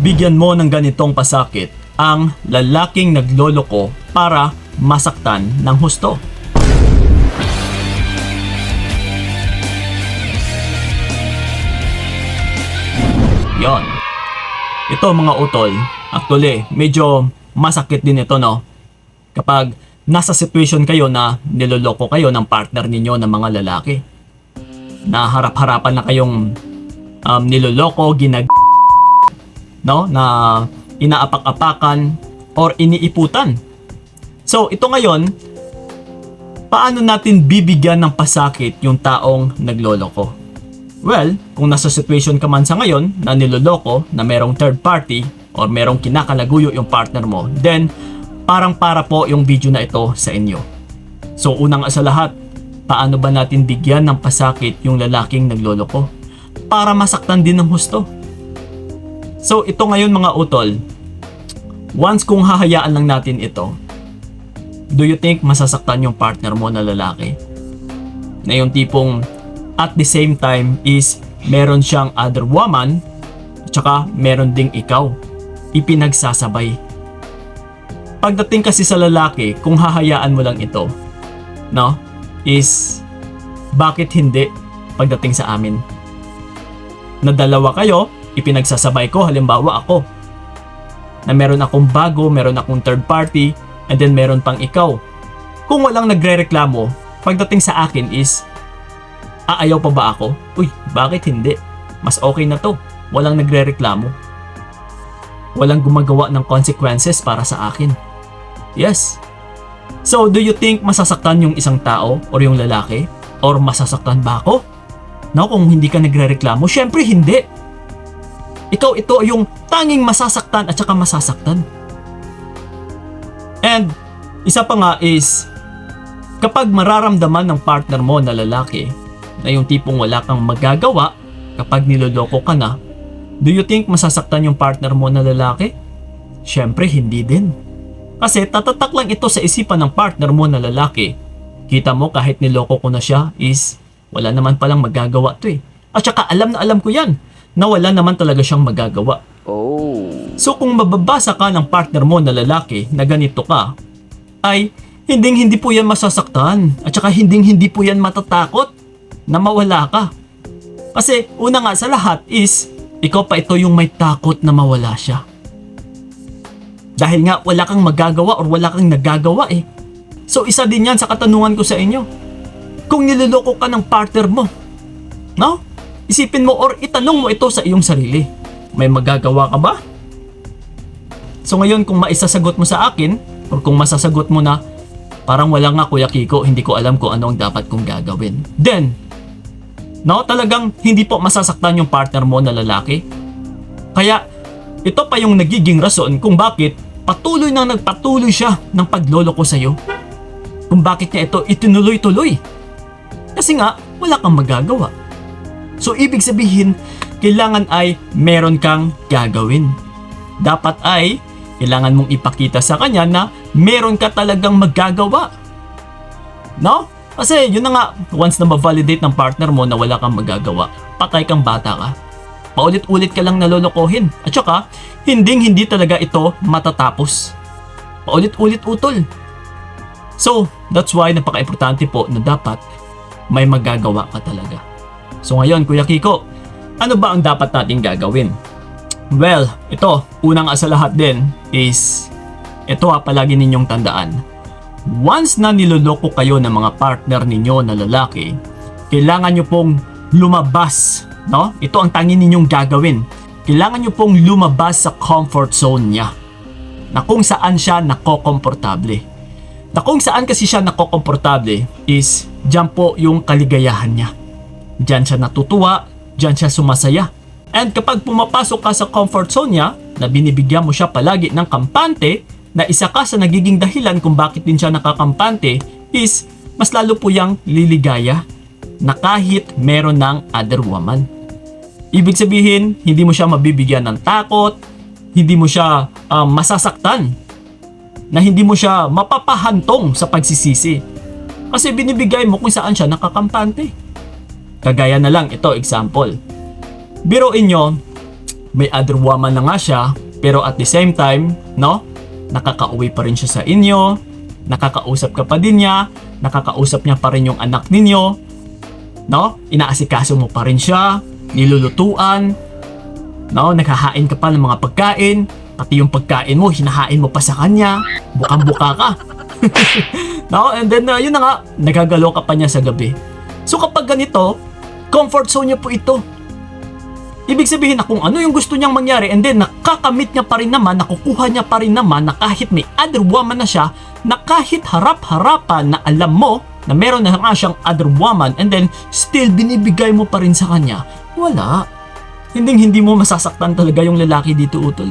bigyan mo ng ganitong pasakit ang lalaking nagloloko para masaktan ng husto? Yon. Ito mga utol, actually, medyo masakit din ito, no? Kapag nasa situation kayo na niloloko kayo ng partner ninyo ng mga lalaki. Na harap-harapan na kayong niloloko, no? Na inaapak-apakan or iniiputan. So, ito ngayon, paano natin bibigyan ng pasakit yung taong nagloloko? Well, kung nasa situation ka man sa ngayon na niloloko, na merong third party or merong kinakalaguyo yung partner mo, then parang para po yung video na ito sa inyo. So unang sa lahat, paano ba natin bigyan ng pasakit yung lalaking nagloloko? Para masaktan din ng husto. So ito ngayon mga utol, once kung hahayaan lang natin ito, do you think masasaktan yung partner mo na lalaki? Na yung tipong at the same time is meron siyang other woman at saka meron ding ikaw. Ipinagsasabay. Pagdating kasi sa lalaki, kung hahayaan mo lang ito, no, is bakit hindi pagdating sa amin? Na dalawa kayo, ipinagsasabay ko, halimbawa ako, na meron akong bago, meron akong third party, and then meron pang ikaw. Kung walang nagre-reklamo, pagdating sa akin is, ayaw pa ba ako? Uy, bakit hindi? Mas okay na to. Walang nagre-reklamo. Walang gumagawa ng consequences para sa akin. Yes. So, do you think masasaktan yung isang tao or yung lalaki? Or masasaktan ba ako? No, kung hindi ka nagre-reklamo, syempre hindi. Ikaw ito yung tanging masasaktan at saka masasaktan. And, isa pa nga is, kapag mararamdaman ng partner mo na lalaki, na yung tipong wala kang magagawa kapag niloloko ka na, do you think masasaktan yung partner mo na lalaki? Syempre hindi din. Kasi tatatak lang ito sa isipan ng partner mo na lalaki. Kita mo kahit niloko ko na siya is wala naman palang magagawa to eh. At saka alam na alam ko yan na wala naman talaga siyang magagawa. Oh. So kung mababasa ka ng partner mo na lalaki na ganito ka, ay hindi po yan masasaktan. At saka hindi po yan matatakot na mawala ka. Kasi una nga sa lahat is ikaw pa ito yung may takot na mawala siya. Dahil nga wala kang magagawa or wala kang nagagawa eh. So isa din yan sa katanungan ko sa inyo. Kung niloloko ka ng partner mo, no? Isipin mo or itanong mo ito sa iyong sarili. May magagawa ka ba? So ngayon kung maisasagot mo sa akin or kung masasagot mo na parang wala nga Kuya Kiko, hindi ko alam kung ano ang dapat kong gagawin. Then, no, talagang hindi po masasaktan yung partner mo na lalaki. Kaya, ito pa yung nagiging rason kung bakit patuloy nang nagpatuloy siya ng pagloloko sa'yo. Kung bakit niya ito itinuloy-tuloy. Kasi nga, wala kang magagawa. So, ibig sabihin, kailangan ay meron kang gagawin. Dapat ay, kailangan mong ipakita sa kanya na meron ka talagang magagawa. No? Kasi yun na nga, once na ma-validate ng partner mo na wala kang magagawa, patay kang bata ka. Paulit-ulit ka lang nalolokohin. At saka, hindi talaga ito matatapos. Paulit-ulit utol. So, that's why napaka-importante po na dapat may magagawa ka talaga. So ngayon, Kuya Kiko, ano ba ang dapat nating gagawin? Well, ito, unang sa lahat din is, ito palagi ninyong tandaan. Once na niloloko kayo ng mga partner ninyo na lalaki, kailangan nyo pong lumabas, no? Ito ang tanging ninyong gagawin. Kailangan nyo pong lumabas sa comfort zone niya. Na kung saan siya nakokomportable. Na kung saan kasi siya nakokomportable is, dyan po yung kaligayahan niya. Dyan siya natutuwa, dyan siya sumasaya. And kapag pumapasok ka sa comfort zone niya, na binibigyan mo siya palagi ng kampante, na isa ka sa nagiging dahilan kung bakit din siya nakakampante is mas lalo po yang liligaya na kahit meron ng other woman. Ibig sabihin, hindi mo siya mabibigyan ng takot, hindi mo siya masasaktan, na hindi mo siya mapapahantong sa pagsisisi. Kasi binibigay mo kung saan siya nakakampante. Kagaya na lang, ito example. Biruin nyo, may other woman na nga siya, pero at the same time, no, nakakauwi pa rin siya sa inyo, nakakausap ka pa din niya, nakakausap niya pa rin yung anak ninyo, no, inaasikaso mo pa rin siya, nilulutuan, no, naghahain ka pa ng mga pagkain, pati yung pagkain mo, hinahain mo pa sa kanya, bukang-buka ka. No, and then yun na nga, nagagalaw ka pa niya sa gabi. So kapag ganito, comfort zone niya po ito. Ibig sabihin na kung ano yung gusto niyang mangyari, and then nakakamit niya pa rin naman, nakukuha niya pa rin naman na kahit may other woman na siya, na kahit harap-harapan na alam mo na meron na nga siyang other woman, and then still binibigay mo pa rin sa kanya, wala. Hindi mo masasaktan talaga yung lalaki dito, utol.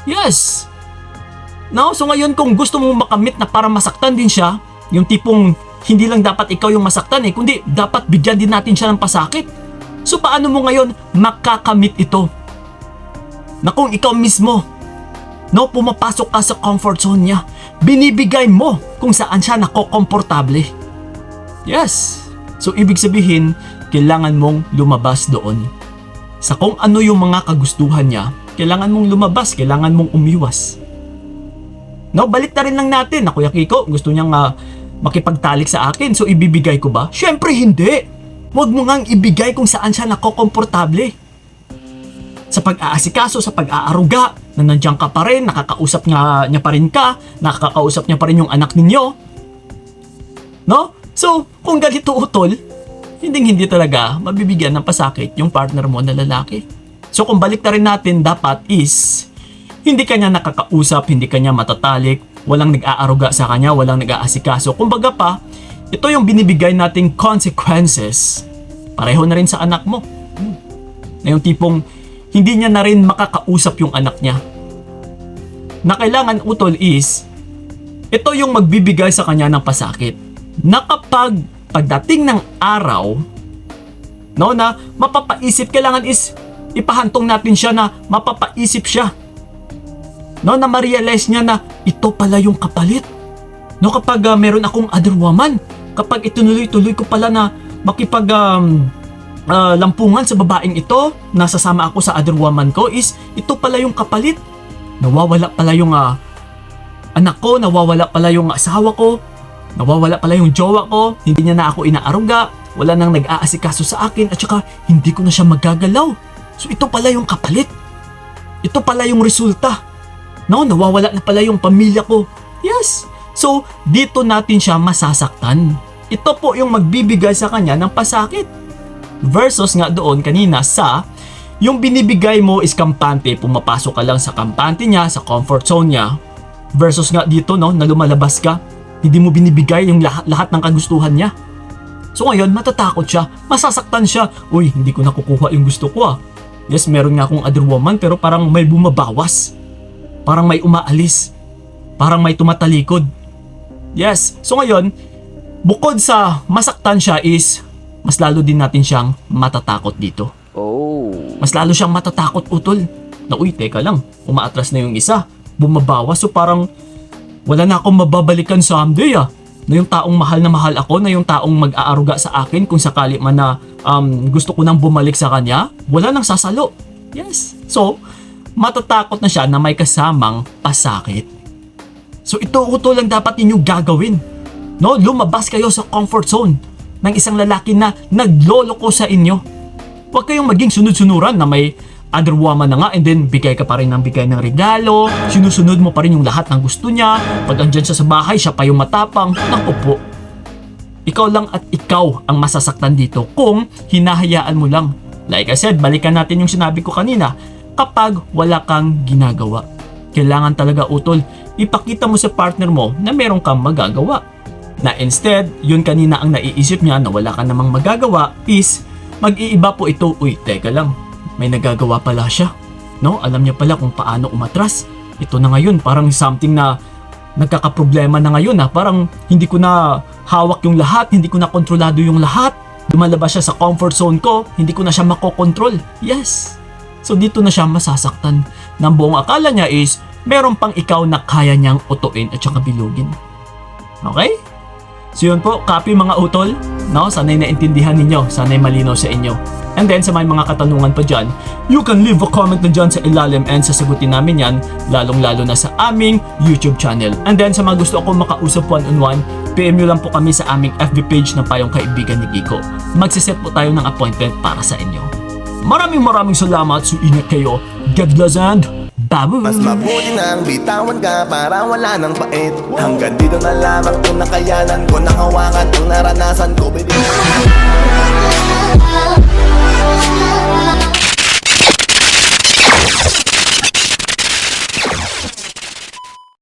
Yes! No? So ngayon kung gusto mo makamit na para masaktan din siya, yung tipong hindi lang dapat ikaw yung masaktan kundi dapat bigyan din natin siya ng pasakit. So paano mo ngayon makakamit ito? Na kung ikaw mismo, no, pumapasok ka sa comfort zone niya, binibigay mo kung saan siya nakokomportable. Yes! So ibig sabihin, kailangan mong lumabas doon. Sa kung ano yung mga kagustuhan niya, kailangan mong lumabas, kailangan mong umiwas. No, balik na rin lang natin na Kuya Kiko, gusto niyang makipagtalik sa akin, so ibibigay ko ba? Syempre hindi! Huwag mo ngang ibigay kung saan siya nakokomportable. Sa pag-aasikaso, sa pag-aaruga, na nandiyan ka pa rin, nakakausap niya pa rin ka, nakakausap niya pa rin yung anak ninyo. No? So, kung ganito utol, hindi talaga mabibigyan ng pasakit yung partner mo na lalaki. So, kung balik na rin natin, dapat is hindi kanya nakakausap, hindi kanya matatalik, walang nag-aaruga sa kanya, walang nag-aasikaso. Kumbaga pa, ito yung binibigay nating consequences. Pareho na rin sa anak mo. Na yung tipong hindi niya na rin makakausap yung anak niya. Na kailangan utol is, ito yung magbibigay sa kanya ng pasakit. Na kapag pagdating ng araw, no, na mapapaisip, kailangan is ipahantong natin siya na mapapaisip siya. No, na ma-realize niya na ito pala yung kapalit. No, kapag meron akong other woman, kapag ituloy-tuloy ko pala na makipag lampungan sa babaeng ito, nasasama ako sa other woman ko, is ito pala yung kapalit. Nawawala pala yung anak ko, nawawala pala yung asawa ko, nawawala pala yung jowa ko, hindi niya na ako inaaruga, wala nang nag-aasikaso sa akin, at saka hindi ko na siya magagalaw. So ito pala yung kapalit. Ito pala yung resulta. No, nawawala na pala yung pamilya ko. Yes. So, dito natin siya masasaktan. Ito po yung magbibigay sa kanya ng pasakit. Versus nga doon kanina sa yung binibigay mo is kampante, pumapasok ka lang sa kampante niya, sa comfort zone niya. Versus nga dito, no, na lumalabas ka, hindi mo binibigay yung lahat ng kagustuhan niya. So ngayon, matatakot siya, masasaktan siya. Uy, hindi ko nakukuha yung gusto ko . Yes, meron nga akong other woman, pero parang may bumabawas. Parang may umaalis. Parang may tumatalikod. Yes. So ngayon, bukod sa masaktan siya is, mas lalo din natin siyang matatakot dito. Oh. Mas lalo siyang matatakot, utol. Na uy, teka lang, umaatras na yung isa. Bumabawas, so parang wala na akong mababalikan someday . Na yung taong mahal na mahal ako, na yung taong mag-aaruga sa akin kung sakali man na gusto ko nang bumalik sa kanya, wala nang sasalo. Yes. So, matatakot na siya na may kasamang pasakit. So ito utol lang dapat ninyong gagawin. No, lumabas kayo sa comfort zone ng isang lalaki na nagloloko sa inyo. Huwag kayong maging sunod-sunuran na may other woman na nga, and then bigay ka pa rin ng bigay ng regalo, sinusunod mo pa rin yung lahat ng gusto niya, pag andyan siya sa bahay, siya pa yung matapang. Naku po, ikaw lang at ikaw ang masasaktan dito kung hinahayaan mo lang. Like I said, balikan natin yung sinabi ko kanina, kapag wala kang ginagawa. Kailangan talaga utol, ipakita mo sa partner mo na meron kang magagawa. Na instead, yun kanina ang naiisip niya na wala ka namang magagawa is, mag-iiba po ito, uy, teka lang, may nagagawa pala siya. No, alam niya pala kung paano umatras. Ito na ngayon, parang something na nagkakaproblema na ngayon . Parang hindi ko na hawak yung lahat, hindi ko na kontrolado yung lahat. Lumalabas siya sa comfort zone ko, hindi ko na siya makokontrol. Yes. So dito na siya masasaktan. Nang buong akala niya is, meron pang ikaw na kaya niyang utuin at saka bilugin. Okay? So yun po, copy mga utol. No? Sana'y naintindihan ninyo, sana'y malinaw sa inyo. And then sa may mga katanungan pa dyan, you can leave a comment na dyan sa ilalim and sasagutin namin yan, lalong-lalo na sa aming YouTube channel. And then sa mga gusto akong makausap one-on-one, PM nyo lang po kami sa aming FB page ng Payong Kaibigan ni Kiko. Magsiset po tayo ng appointment para sa inyo. Maraming salamat, so ingat kayo. God bless and babu! Mas mabuti nang bitawan ka para wala nang pait. Hanggang dito na lamang ang nakayanan ko, nakawakan ang naranasan ko, baby.